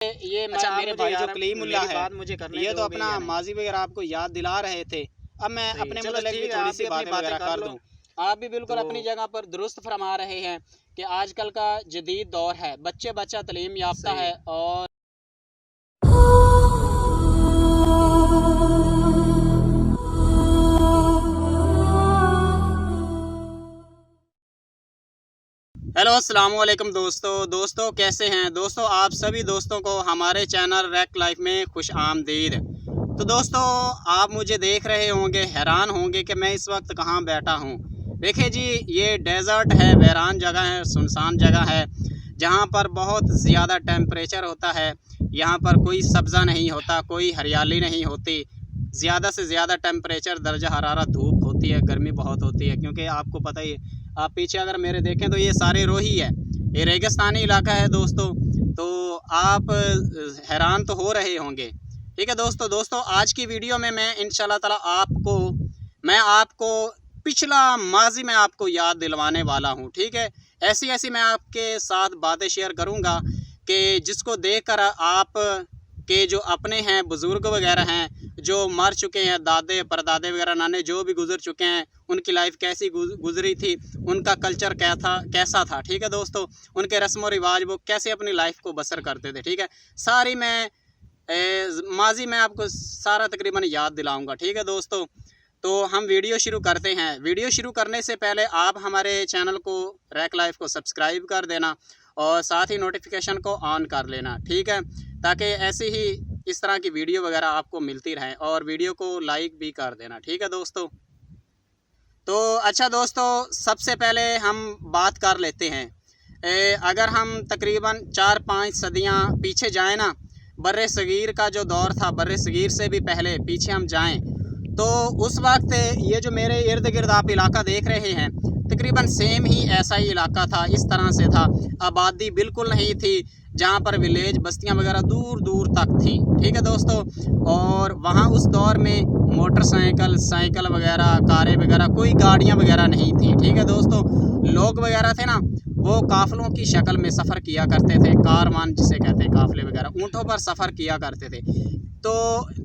ये अच्छा, मेरे भाई जो कलीमुल्लाह है, मुझे करने ये तो अपना माजी वगैरह आपको याद दिला रहे थे। अब मैं अपने मुतालिक भी थोड़ी सी बातें वगैरह कर दूं। आप भी बिल्कुल अपनी जगह पर दुरुस्त फरमा रहे हैं कि आजकल का जदीद दौर है, बच्चा तालीम याफ्ता है और हेलो अस्सलाम वालेकुम दोस्तों कैसे हैं दोस्तों। आप सभी दोस्तों को हमारे चैनल रैक लाइफ में खुश आमदीद। तो दोस्तों, आप मुझे देख रहे होंगे, हैरान होंगे कि मैं इस वक्त कहाँ बैठा हूँ। देखिए जी, ये डेज़र्ट है, वीरान जगह है, सुनसान जगह है, जहाँ पर बहुत ज़्यादा टेम्परेचर होता है। यहाँ पर कोई सब्ज़ा नहीं होता, कोई हरियाली नहीं होती। ज़्यादा से ज़्यादा टेम्परेचर दर्जा हरारत, धूप होती है, गर्मी बहुत होती है। क्योंकि आपको पता ही है, आप पीछे अगर मेरे देखें तो ये सारे रोही है, ये रेगिस्तानी इलाका है दोस्तों। तो आप हैरान तो हो रहे होंगे। ठीक है दोस्तों, आज की वीडियो में मैं इंशाल्लाह ताला आपको पिछला माजी में आपको याद दिलवाने वाला हूँ। ठीक है, ऐसी मैं आपके साथ बातें शेयर करूँगा कि जिसको देखकर आप के जो अपने हैं, बुज़ुर्ग वगैरह हैं, जो मर चुके हैं, दादे परदादे वगैरह, नाने जो भी गुजर चुके हैं, उनकी लाइफ कैसी गुजरी थी, उनका कल्चर कैसा था। ठीक है दोस्तों, उनके रस्म व रिवाज, वो कैसे अपनी लाइफ को बसर करते थे। ठीक है, सारी मैं माजी में आपको सारा तकरीबन याद दिलाऊंगा। ठीक है दोस्तों, तो हम वीडियो शुरू करते हैं। वीडियो शुरू करने से पहले आप हमारे चैनल को रैक लाइफ को सब्सक्राइब कर देना और साथ ही नोटिफिकेशन को ऑन कर लेना। ठीक है, ताकि ऐसे ही इस तरह की वीडियो वगैरह आपको मिलती रहें, और वीडियो को लाइक भी कर देना। ठीक है दोस्तों। तो अच्छा दोस्तों, सबसे पहले हम बात कर लेते हैं, अगर हम तकरीबन 4-5 सदियां पीछे जाएं ना, बर्रे सगीर का जो दौर था, बर्रे सगीर से भी पहले पीछे हम जाएं, तो उस वक्त ये जो मेरे इर्द गिर्द आप इलाका देख रहे हैं, तकरीबन सेम ही ऐसा ही इलाका था। इस तरह से था, आबादी बिल्कुल नहीं थी, जहाँ पर विलेज बस्तियाँ वगैरह दूर दूर तक थी। ठीक है दोस्तों, और वहाँ उस दौर में मोटरसाइकिल, साइकिल वगैरह, कारें वगैरह, कोई गाड़ियाँ वगैरह नहीं थी। ठीक है दोस्तों, लोग वगैरह थे ना, वो काफ़लों की शक्ल में सफ़र किया करते थे, कारवान जिसे कहते हैं, काफ़ले वगैरह, ऊँटों पर सफ़र किया करते थे। तो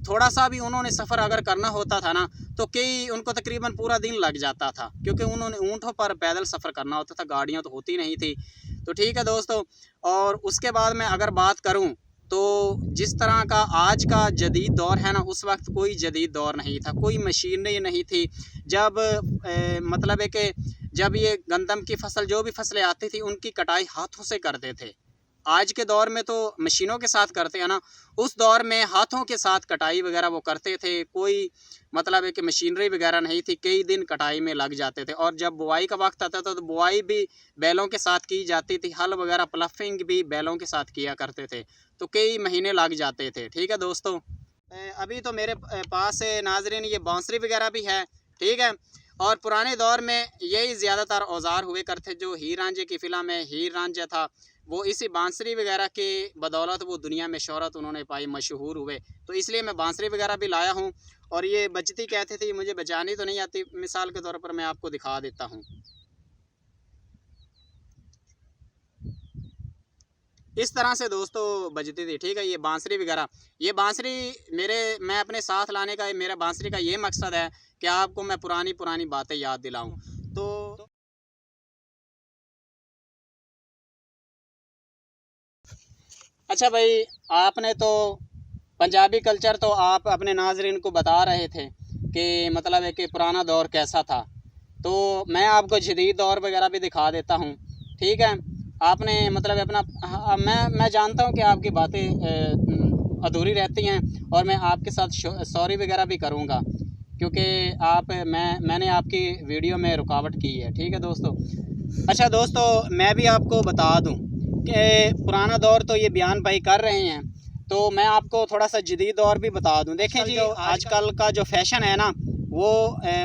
थोड़ा सा भी उन्होंने सफ़र अगर करना होता था ना, तो उनको तकरीबन पूरा दिन लग जाता था, क्योंकि उन्होंने ऊँटों पर पैदल सफ़र करना होता था, गाड़ियाँ तो होती नहीं थी। तो ठीक है दोस्तों, और उसके बाद मैं अगर बात करूं, तो जिस तरह का आज का जदीद दौर है ना, उस वक्त कोई जदीद दौर नहीं था, कोई मशीनरी नहीं थी। जब मतलब है कि जब ये गंदम की फसल, जो भी फसलें आती थी, उनकी कटाई हाथों से करते थे। आज के दौर में तो मशीनों के साथ करते हैं ना, उस दौर में हाथों के साथ कटाई वगैरह वो करते थे। कोई मतलब है कि मशीनरी वगैरह नहीं थी, कई दिन कटाई में लग जाते थे। और जब बुआई का वक्त आता था, तो बुआई भी बैलों के साथ की जाती थी, हल वगैरह प्लफिंग भी बैलों के साथ किया करते थे, तो कई महीने लग जाते थे। ठीक है दोस्तों, अभी तो मेरे पास नाजरीन ये बांसुरी वगैरह भी है। ठीक है, और पुराने दौर में यही ज़्यादातर औजार हुए करते, जो हीर रांझे की फ़िल्म में हीर रांझा था, वो इसी बांसुरी वगैरह के बदौलत वो दुनिया में शोहरत उन्होंने पाई, मशहूर हुए। तो इसलिए मैं बांसुरी वगैरह भी लाया हूँ। और ये बजती कहते थे, मुझे बजानी तो नहीं आती, मिसाल के तौर पर मैं आपको दिखा देता हूँ। इस तरह से दोस्तों बजती थी। ठीक है, ये बांसुरी वगैरह, ये बांसुरी मैं अपने साथ लाने का, मेरा बांसुरी का ये मकसद है कि आपको मैं पुरानी बातें याद दिलाऊँ। तो अच्छा भाई, आपने तो पंजाबी कल्चर तो आप अपने नाजरीन को बता रहे थे कि मतलब है कि पुराना दौर कैसा था, तो मैं आपको जदीद दौर वगैरह भी दिखा देता हूँ। ठीक है, आपने मतलब अपना मैं जानता हूँ कि आपकी बातें अधूरी रहती हैं, और मैं आपके साथ सॉरी वगैरह भी करूँगा, क्योंकि मैंने आपकी वीडियो में रुकावट की है। ठीक है दोस्तों। अच्छा दोस्तों, मैं भी आपको बता दूँ कि पुराना दौर तो ये बयान भाई कर रहे हैं, तो मैं आपको थोड़ा सा जदीद दौर भी बता दूं। देखें जी, आजकल का जो फैशन है ना, वो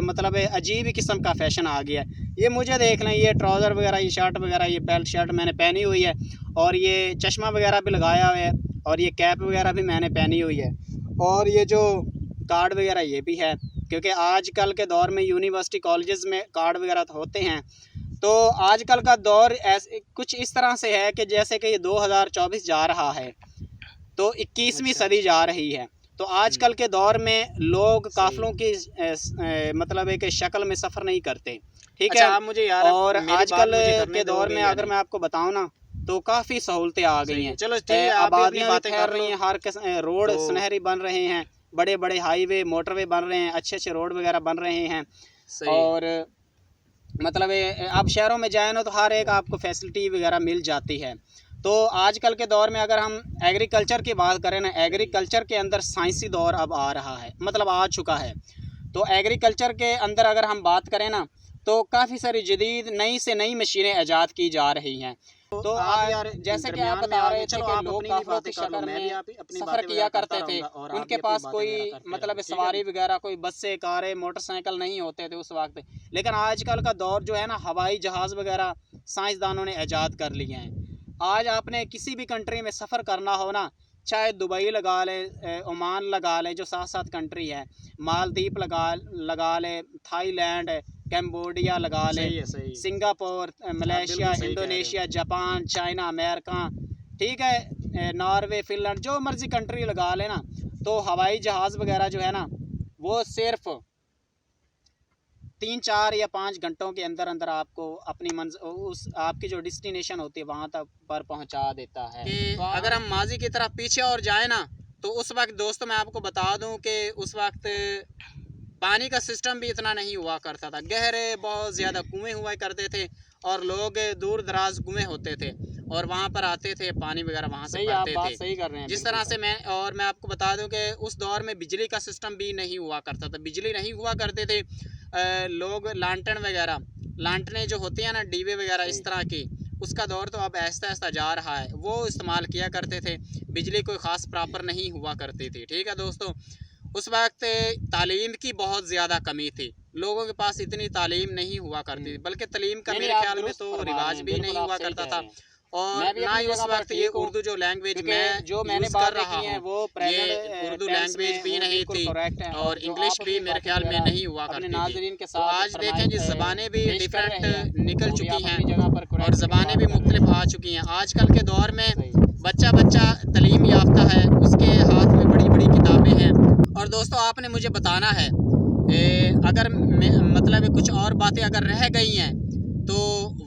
मतलब अजीब ही किस्म का फैशन आ गया है। ये मुझे देख लें, ये ट्राउज़र वगैरह, ये शर्ट वगैरह, ये पेंट शर्ट मैंने पहनी हुई है, और ये चश्मा वगैरह भी लगाया हुआ है, और ये कैप वगैरह भी मैंने पहनी हुई है, और ये जो कार्ड वगैरह ये भी है, क्योंकि आजकल के दौर में यूनिवर्सिटी कॉलेजेस में कार्ड वगैरह तो होते हैं। तो आजकल का दौर ऐसे कुछ इस तरह से है कि जैसे कि ये 2024 जा रहा है, तो 21वीं अच्छा। सदी जा रही है। तो आजकल के दौर में लोग काफिलों की मतलब एक शक्ल में सफ़र नहीं करते, ठीक अच्छा, है। आप मुझे यार और मेरी बात आजकल मुझे करने के दौर दोगे में या अगर नहीं? मैं आपको बताऊं ना, तो काफ़ी सहूलतें आ गई सही है। हैं। चलो ठीक है, आप भी अपनी आबादियाँ भी बातें फैल कर रही लो। हैं, हर रोड तो सुनहरी बन रहे हैं, बड़े बड़े हाईवे मोटरवे बन रहे हैं, अच्छे अच्छे रोड वगैरह बन रहे हैं। सही है। और मतलब आप शहरों में जाए ना, तो हर एक आपको फैसिलिटी वगैरह मिल जाती है। तो आजकल के दौर में अगर हम एग्रीकल्चर की बात करें ना, एग्रीकल्चर के अंदर साइंसी दौर अब आ रहा है, मतलब आ चुका है। तो एग्रीकल्चर के अंदर अगर हम बात करें ना, तो काफ़ी सारी जदीद नई से नई मशीनें ईजाद की जा रही हैं। तो आप यार जैसे कि आप दरमियान में बता आ रहे गए, थे चलो कि आप लोग अपनी भी काफिलों बातें की कर लो, शक्ल मैं भी में अपनी सफ़र बातें किया वगैरह करते करता थे। रहूँगा और आप उनके भी अपनी पास बातें कोई वगैरह करते मतलब रहना, ठीक है? सवारी वगैरह, कोई बसें कारें मोटरसाइकिल नहीं होते थे उस वक्त। लेकिन आजकल का दौर जो है ना, हवाई जहाज़ वगैरह साइंसदानों ने ईजाद कर लिए हैं। आज आपने किसी भी कंट्री में सफ़र करना हो ना, चाहे दुबई लगा लें, ओमान लगा लें जो साथ साथ कंट्री है, मालदीव लगा लें, थाईलैंड, कैम्बोडिया लगा लें, सही है, सही है। सिंगापुर, आप मलेशिया, बिल्कुल सही कह रहे हो। इंडोनेशिया, जापान, चाइना, अमेरिका, ठीक है, नॉर्वे, फिनलैंड, जो मर्जी कंट्री लगा लेना, तो हवाई जहाज़ वगैरह जो है ना, वो सिर्फ 3 4 या 5 घंटों के अंदर अंदर आपको अपनी उस आपकी जो डेस्टिनेशन होती है वहाँ तक पर पहुँचा देता है। कि तो अगर हम माजी की तरफ पीछे और जाए ना, तो उस वक्त दोस्तों मैं आपको बता दूं कि उस वक्त पानी का सिस्टम भी इतना नहीं हुआ करता था। गहरे बहुत ज़्यादा कुएं हुआ करते थे और लोग दूर दराज कुएं होते थे और वहाँ पर आते थे, पानी वगैरह वहाँ से सही, आप भरते बात थे। सही कर रहे हैं, जिस बिल्कुल तरह सही। से मैं आपको बता दूं कि उस दौर में बिजली का सिस्टम भी नहीं हुआ करता था, बिजली नहीं हुआ करते थे। लोग लालटेन वगैरह, लालटेनें जो होती हैं ना, डीबे वगैरह इस तरह की, उसका दौर तो अब ऐसा ऐसा जा रहा है, वो इस्तेमाल किया करते थे। बिजली कोई ख़ास प्रॉपर नहीं हुआ करती थी, ठीक है दोस्तों। उस वक्त तालीम की बहुत ज़्यादा कमी थी, लोगों के पास इतनी तालीम नहीं हुआ करती थी, बल्कि तालीम का नहीं नहीं, मेरे आप ख्याल में दुरुस्त तो फरमा रहे रिवाज हैं, भी बिल्कुल नहीं आप हुआ सही करता कह था। रहे हैं। और मैं भी ना अपनी ही उस जगह पर वक्त ये ठीक हूँ, उर्दू जो लैंग्वेज क्योंकि मैं जो मैंने यूज़ कर बातें रहा की हैं हूँ, वो ये प्रेजेंट उर्दू टेंस लैंग्वेज में भी वो नहीं बिल्कुल थी करेक्ट हैं, और और जो इंग्लिश आप भी अपनी मेरे बातें ख्याल में वगैरह नहीं हुआ अपने करती थी। नाजरीन के तो साथ आज देखें जी, ज़बानें भी पेश कर डिफरेंट रहे हैं, निकल वो भी चुकी आप हैं अपनी जगह पर और करेक्ट ज़बानें बात भी कर रहे मुख्तलिफ हैं। आ चुकी हैं। आजकल के दौर में सही। बच्चा बच्चा तालीम याफ्ता है, उसके हाथ में बड़ी बड़ी किताबें हैं। और दोस्तों आपने मुझे बताना है, अगर मतलब कुछ और बातें अगर रह गई हैं तो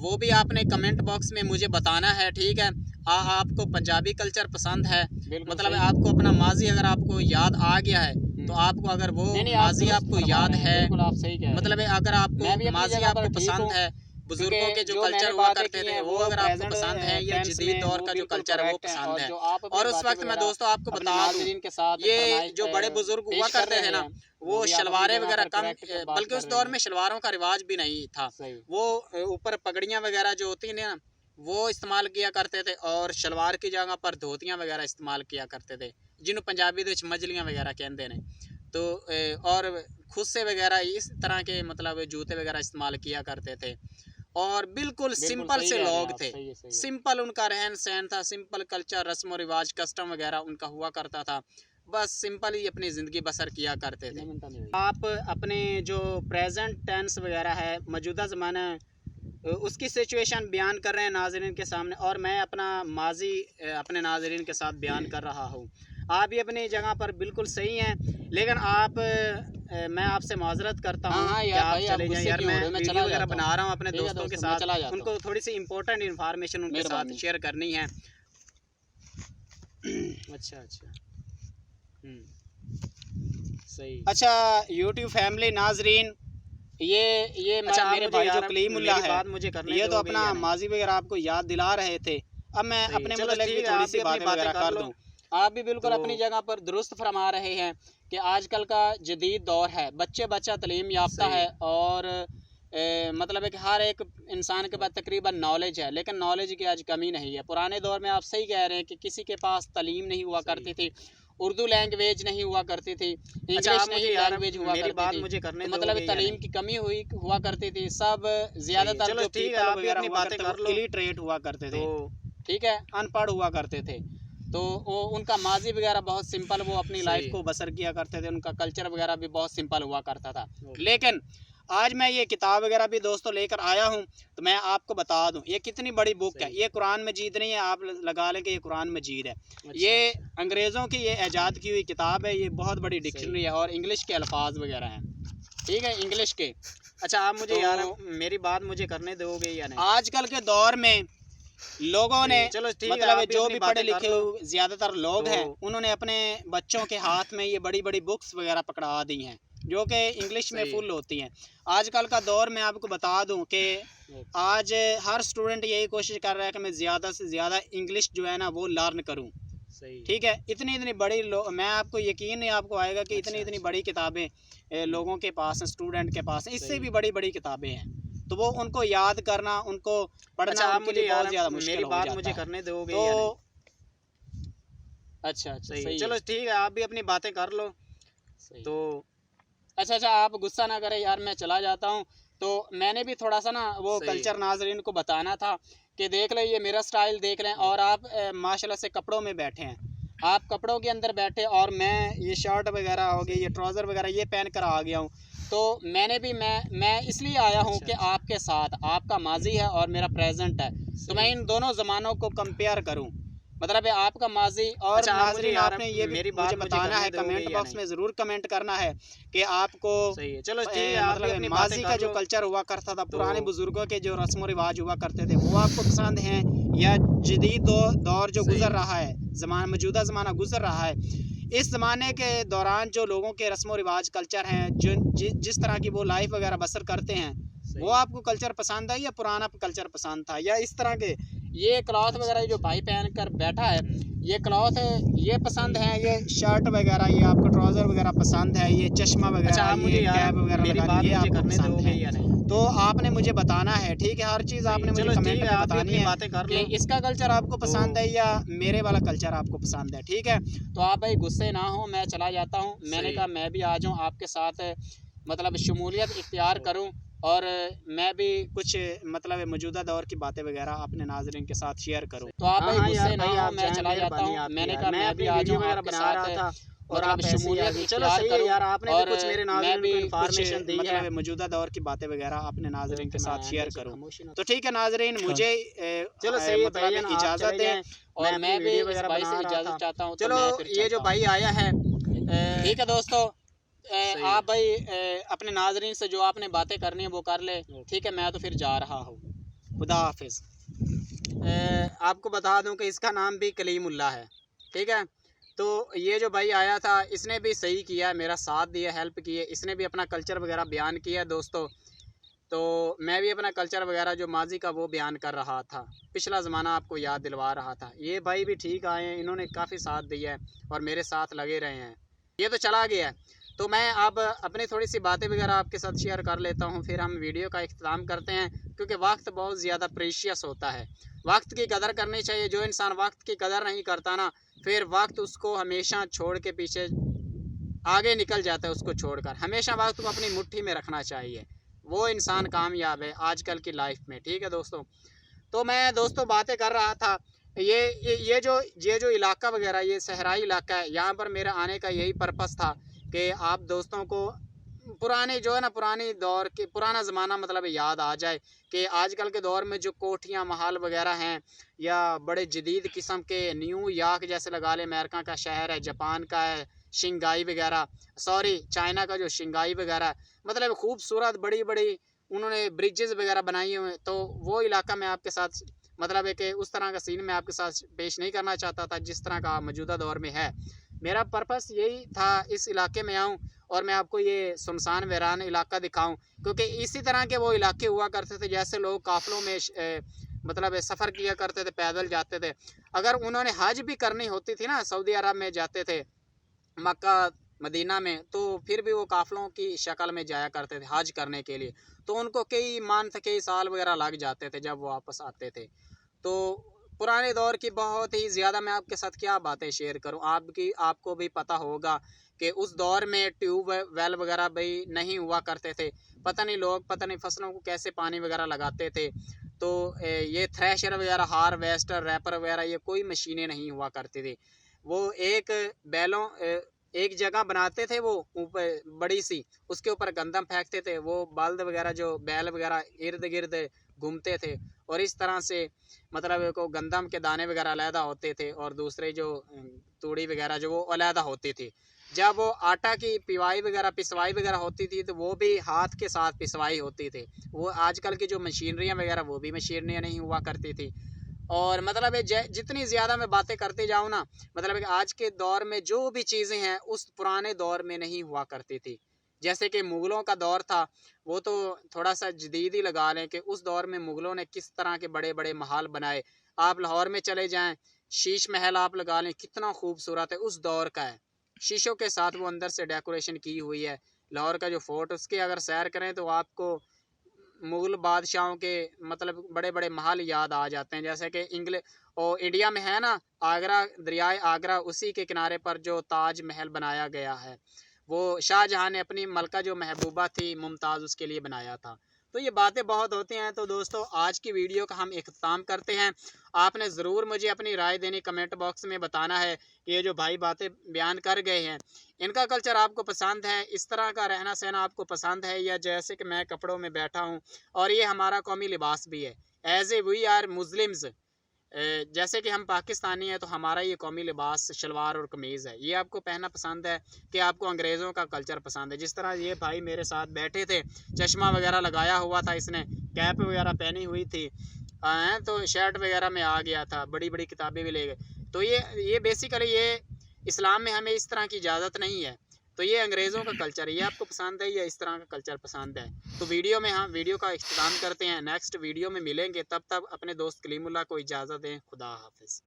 वो भी आपने कमेंट बॉक्स में मुझे बताना है, ठीक है। आपको पंजाबी कल्चर पसंद है, मतलब आपको अपना माजी अगर आपको याद आ गया है, तो आपको अगर वो नहीं नहीं, आप माजी दुरुस्त आपको फरमा याद रहे हैं, है, बिल्कुल आप सही कह रहे मतलब हैं। अगर मैं भी आपको अपनी माजी जगह पर आपको ठीक पसंद हूँ, है, बुजुर्गों के जो जो मैंने कल्चर हुआ बातें करते की थे हैं वो वो अगर आपको प्रेजेंट पसंद है, या टेंस जदीद में दौर वो का जो बिल्कुल कल्चर है वो करेक्ट हैं, पसंद और है। जो आप अपनी और उस बातें वक्त मैं वगैरह दोस्तों आपको अपने बता दूं, नाज़रीन के साथ ये जो बड़े बुजुर्ग हुआ पेश कर करते रहे थे ना, हैं, वो भी आप अपनी शलवारें जगह वगैरह पर कम, करेक्ट बात बल्कि कर उस रहे दौर हैं। में शलवारों का रिवाज भी नहीं था। सही। वो ऊपर पगड़ियाँ वगैरह जो होती हैं ना, वो इस्तेमाल किया करते थे और शलवार की जगह पर धोतियाँ वगैरह इस्तेमाल किया करते थे, जिन्होंने पंजाबी दे मजलियाँ वगैरह कहते हैं। तो और खुद से वगैरह इस तरह के मतलब जूते वगैरह इस्तेमाल किया करते थे और बिल्कुल सिंपल सही से कह रहे हैं लोग आप, थे। सही है, सही है। सिंपल उनका रहन सहन था, सिंपल कल्चर, रस्म व रिवाज, कस्टम वगैरह उनका हुआ करता था। बस सिंपल ही अपनी ज़िंदगी बसर किया करते थे। आप अपने जो प्रेजेंट टेंस वगैरह है, मौजूदा ज़माना उसकी सिचुएशन बयान कर रहे हैं नाज़रीन के सामने, और मैं अपना माजी अपने नाज़रीन के साथ बयान कर रहा हूँ। आप भी अपनी जगह पर बिल्कुल सही हैं, लेकिन आप मैं आपसे माजरत करता हूँ हाँ कि यार आप भाई, आप चले जाएं। गुस्से यार क्यों हो मैं रहे हो? मैं वीडियो चला वगैरह जाता हूँ। बना रहा हूँ अपने ठीक है दोस्तों के दोस्तों, मैं साथ, चला जाता उनको थोड़ी सी इंपॉर्टेंट इन्फॉर्मेशन उनके साथ मेहरबानी। शेयर करनी है। अच्छा अच्छा, सही। अच्छा यूट्यूब फैमिली नाजरीन, ये अच्छा, मेरे भाई जो कलीमुल्लाह मेरी है, बात मुझे करने ये तो दोगे अपना या नहीं? माजी वगैरह आपको याद दिला रहे थे। अब मैं सही है। अपने चलो मतलब ठीक भी है, थोड़ी आप सी भी अपनी बातें बातें वगैरह कर कर लो। दूं। आप भी बिल्कुल तो अपनी जगह पर दुरुस्त फरमा रहे हैं कि आजकल का जदीद दौर है, बच्चे बच्चा तालीम याफ्ता सही है और मतलब है कि हर एक इंसान के पास तकरीबन नॉलेज है, लेकिन नॉलेज की आज कमी नहीं है। पुराने दौर में आप सही कह रहे हैं कि किसी के पास तालीम नहीं हुआ करती थी, उर्दू लैंग्वेज नहीं हुआ करती थी, अच्छा, इंग्लिश आप मुझे नहीं यार लैंग्वेज हुआ मेरी करती बात थी। मुझे करने तो मतलब दोगे या तालीम नहीं? की कमी हुआ करती थी। सब सही है। ज़्यादातर चलो जो ठीक है, पीपल आप भी वगैरह अपनी हुआ बातें करते कर वो लो। इलिटरेट हुआ करते थे, तो ठीक है, अनपढ़ हुआ करते थे। तो वो उनका माजी वगैरह बहुत सिंपल, वो अपनी लाइफ को बसर किया करते थे, उनका कल्चर वगैरह भी बहुत सिंपल हुआ करता था। लेकिन आज मैं ये किताब वगैरह भी दोस्तों लेकर आया हूँ। तो मैं आपको बता दूं ये कितनी बड़ी बुक है। ये कुरान मजीद नहीं है, आप लगा लें कि ये कुरान मजीद है। ये अंग्रेज़ों की ये ईजाद की हुई किताब है। ये बहुत बड़ी डिक्शनरी है और इंग्लिश के अल्फाज वगैरह हैं, ठीक है, इंग्लिश के। अच्छा आप मुझे यार मेरी बात मुझे करने दोगे या नहीं? आजकल के दौर में लोगों ने चलो ठीक मतलब है, जो भी पढ़े लिखे ज़्यादातर लोग हैं उन्होंने अपने बच्चों के हाथ में ये बड़ी बड़ी बुक्स वगैरह पकड़ा दी हैं जो कि इंग्लिश में फुल होती हैं। आजकल का दौर मैं आपको बता दूं कि आज हर स्टूडेंट यही कोशिश कर रहा है कि मैं ज़्यादा से ज़्यादा इंग्लिश जो है ना वो लर्न करूं। ठीक है, इतनी बड़ी मैं आपको यकीन नहीं आपको आएगा कि इतनी बड़ी किताबें लोगों के पास हैं, स्टूडेंट के पास हैं। इससे भी बड़ी बड़ी किताबें हैं, तो वो उनको याद करना, उनको पढ़ना उनके लिए बहुत ज़्यादा मुश्किल मेरी हो बात जाता मुझे है। करने दोगे तो या नहीं? अच्छा सही चलो ठीक है, आप भी अपनी बातें कर लो। तो अच्छा आप गुस्सा ना करें यार, मैं चला जाता हूँ। तो मैंने भी थोड़ा सा ना वो कल्चर नाजरीन को बताना था कि देख लें, ये मेरा स्टाइल देख लें। और आप माशाल्लाह से कपड़ों में बैठे हैं, आप कपड़ों के अंदर बैठे और मैं ये शर्ट वगैरह हो गई, ये ट्राउज़र वगैरह ये पहन कर आ गया हूँ। तो मैंने भी मैं इसलिए आया हूँ कि आपके साथ आपका माजी है और मेरा प्रेजेंट है, तो मैं इन दोनों ज़मानों को कंपेयर करूँ। मतलब है आपका माजी और नाज़रीन आपने ये भी मुझे बताना है, कमेंट बॉक्स में ज़रूर कमेंट करना है कि आपको चलो ठीक है, मतलब माजी का जो कल्चर हुआ करता था, पुराने बुजुर्गों के जो रस्म व रिवाज हुआ करते थे, वो आपको पसंद हैं या जदीद दौर जो गुजर रहा है, मौजूदा ज़माना गुजर रहा है, इस ज़माने के दौरान जो लोगों के रस्म व रिवाज कल्चर हैं, जिस तरह की वो लाइफ वगैरह बसर करते हैं, वो आपको कल्चर पसंद है या पुराना कल्चर पसंद था? या इस तरह के ये क्लॉथ वगैरह जो भाई पहन कर बैठा है, ये क्लॉथ ये पसंद है, ये शर्ट वगैरह, ये आपको ट्राउज़र वगैरह पसंद है, ये चश्मा वगैरह, ये कैप वगैरह लगानी, ये आपको पसंद है या नहीं? तो आपने मुझे बताना है, ठीक है, हर चीज़ आपने मुझे कमेंट में बतानी है कि इसका कल्चर आपको पसंद है या मेरे वाला कल्चर आपको पसंद है, ठीक है। तो आप भाई गुस्से ना हो, मैं चला जाता हूँ। मैंने कहा मैं भी आ जाऊँ आपके साथ, मतलब शमूलियत इख्तियार करूँ और मैं भी कुछ मतलब मौजूदा दौर की बातें वगैरह अपने नाज़रीन के साथ शेयर करूँ। तो आप भाई गुस्से ना हो, मैं चला जाता हूँ। मैंने कहा मैं भी आ जाऊँ आपके साथ और आप शमूलियत इख्तियार करो। यार आपने भी कुछ मेरे नाज़रीन को इन्फॉर्मेशन दी है, मौजूदा दौर की बातें वगैरह अपने नाज़रीन के साथ शेयर करूँ। तो ठीक है नाज़रीन, मुझे चलो सही मतलब इजाज़त दें और मैं भी इस भाई से इजाज़त चाहता हूँ। चलो ये जो भाई आया है, ठीक है दोस्तों, आप भाई अपने नाजरीन से जो आपने बातें करनी है वो कर ले, ठीक है। मैं तो फिर जा रहा हूँ, खुदा हाफिज़। आपको बता दूं कि इसका नाम भी कलीमुल्लाह है, ठीक है। तो ये जो भाई आया था इसने भी सही किया, मेरा साथ दिया, हेल्प की है, इसने भी अपना कल्चर वगैरह बयान किया दोस्तों। तो मैं भी अपना कल्चर वगैरह जो माजी का वो बयान कर रहा था, पिछला ज़माना आपको याद दिलवा रहा था। ये भाई भी ठीक आए हैं, इन्होंने काफ़ी साथ दिया है और मेरे साथ लगे रहे हैं। ये तो चला गया है, तो मैं अब अपनी थोड़ी सी बातें वगैरह आपके साथ शेयर कर लेता हूँ, फिर हम वीडियो का इख्तिताम करते हैं, क्योंकि वक्त बहुत ज़्यादा प्रीशियस होता है। वक्त की कदर करनी चाहिए। जो इंसान वक्त की कदर नहीं करता ना, फिर वक्त उसको हमेशा छोड़ के पीछे आगे निकल जाता है। उसको छोड़कर हमेशा वक्त को अपनी मुट्ठी में रखना चाहिए, वो इंसान कामयाब है आजकल की लाइफ में, ठीक है दोस्तों। तो मैं दोस्तों बातें कर रहा था, ये जो इलाका वगैरह, ये सहराई इलाका है, यहाँ पर मेरा आने का यही पर्पस था कि आप दोस्तों को पुराने जो है ना, पुरानी दौर के पुराना ज़माना मतलब याद आ जाए कि आजकल के दौर में जो कोठियाँ महल वगैरह हैं या बड़े जदीद किस्म के, न्यूयॉर्क जैसे लगा ले, अमेरिका का शहर है, जापान का है शंघाई वगैरह, सॉरी चाइना का जो शंघाई वगैरह, मतलब खूबसूरत बड़ी बड़ी उन्होंने ब्रिजेज़ वगैरह बनाई हुए। तो वो इलाका मैं आपके साथ मतलब है कि उस तरह का सीन मैं आपके साथ पेश नहीं करना चाहता था जिस तरह का मौजूदा दौर में है। मेरा पर्पस यही था इस इलाके में आऊँ और मैं आपको ये सुनसान वीरान इलाका दिखाऊं, क्योंकि इसी तरह के वो इलाके हुआ करते थे जैसे लोग काफ़िलों में मतलब सफ़र किया करते थे, पैदल जाते थे। अगर उन्होंने हज भी करनी होती थी ना, सऊदी अरब में जाते थे, मक्का मदीना में, तो फिर भी वो काफ़िलों की शक्ल में जाया करते थे हज करने के लिए। तो उनको कई मंथ कई साल वगैरह लग जाते थे जब वो वापस आते थे। तो पुराने दौर की बहुत ही ज़्यादा मैं आपके साथ क्या बातें शेयर करूं, आपको भी पता होगा कि उस दौर में ट्यूब वेल वगैरह भी नहीं हुआ करते थे। पता नहीं फसलों को कैसे पानी वगैरह लगाते थे। तो ये थ्रेशर वगैरह, हार्वेस्टर, रैपर वगैरह, ये कोई मशीनें नहीं हुआ करती थी। वो एक बैलों एक जगह बनाते थे वो ऊपर बड़ी सी, उसके ऊपर गंदम फेंकते थे, वो बल्द वगैरह जो बैल वगैरह इर्द गिर्द घूमते थे और इस तरह से मतलब को गंदम के दाने वगैरह अलहदा होते थे और दूसरे जो तूड़ी वगैरह जो वो अलहदा होती थी। जब वो आटा की पिवाई वगैरह पिसवाई वगैरह होती थी तो वो भी हाथ के साथ पिसवाई होती थी। वो आजकल की जो मशीनरियाँ वगैरह वो भी मशीनरियाँ नहीं हुआ करती थी। और मतलब जितनी ज़्यादा मैं बातें करते जाऊँ ना, मतलब आज के दौर में जो भी चीज़ें हैं उस पुराने दौर में नहीं हुआ करती थी। जैसे कि मुग़लों का दौर था, वो तो थोड़ा सा जदीद ही लगा लें कि उस दौर में मुग़लों ने किस तरह के बड़े बड़े महल बनाए। आप लाहौर में चले जाएँ, शीश महल आप लगा लें, कितना खूबसूरत है, उस दौर का है। शीशों के साथ वो अंदर से डेकोरेशन की हुई है। लाहौर का जो फोर्ट, उसके अगर सैर करें तो आपको मुग़ल बादशाहों के मतलब बड़े बड़े महल याद आ जाते हैं। जैसे कि और इंडिया में है ना, आगरा, दरियाए आगरा, उसी के किनारे पर जो ताज महल बनाया गया है, वो शाहजहाँ ने अपनी मलका जो महबूबा थी मुमताज़, उसके लिए बनाया था। तो ये बातें बहुत होती हैं। तो दोस्तों, आज की वीडियो का हम इख्तिताम करते हैं। आपने ज़रूर मुझे अपनी राय देनी, कमेंट बॉक्स में बताना है कि ये जो भाई बातें बयान कर गए हैं, इनका कल्चर आपको पसंद है, इस तरह का रहना सहना आपको पसंद है, या जैसे कि मैं कपड़ों में बैठा हूँ और ये हमारा कौमी लिबास भी है। As a we are Muslims, जैसे कि हम पाकिस्तानी हैं तो हमारा ये कौमी लिबास शलवार और कमीज़ है। ये आपको पहनना पसंद है कि आपको अंग्रेज़ों का कल्चर पसंद है? जिस तरह ये भाई मेरे साथ बैठे थे, चश्मा वगैरह लगाया हुआ था इसने, कैप वगैरह पहनी हुई थी, तो शर्ट वगैरह में आ गया था, बड़ी बड़ी किताबें भी ले गए। तो ये बेसिकली ये इस्लाम में हमें इस तरह की इजाज़त नहीं है। तो ये अंग्रेज़ों का कल्चर है, ये आपको पसंद है या इस तरह का कल्चर पसंद है? तो वीडियो में हम वीडियो का इख्तिताम करते हैं। नेक्स्ट वीडियो में मिलेंगे, तब तक अपने दोस्त कलीमुल्लाह को इजाज़त दें। खुदा हाफ़िज़।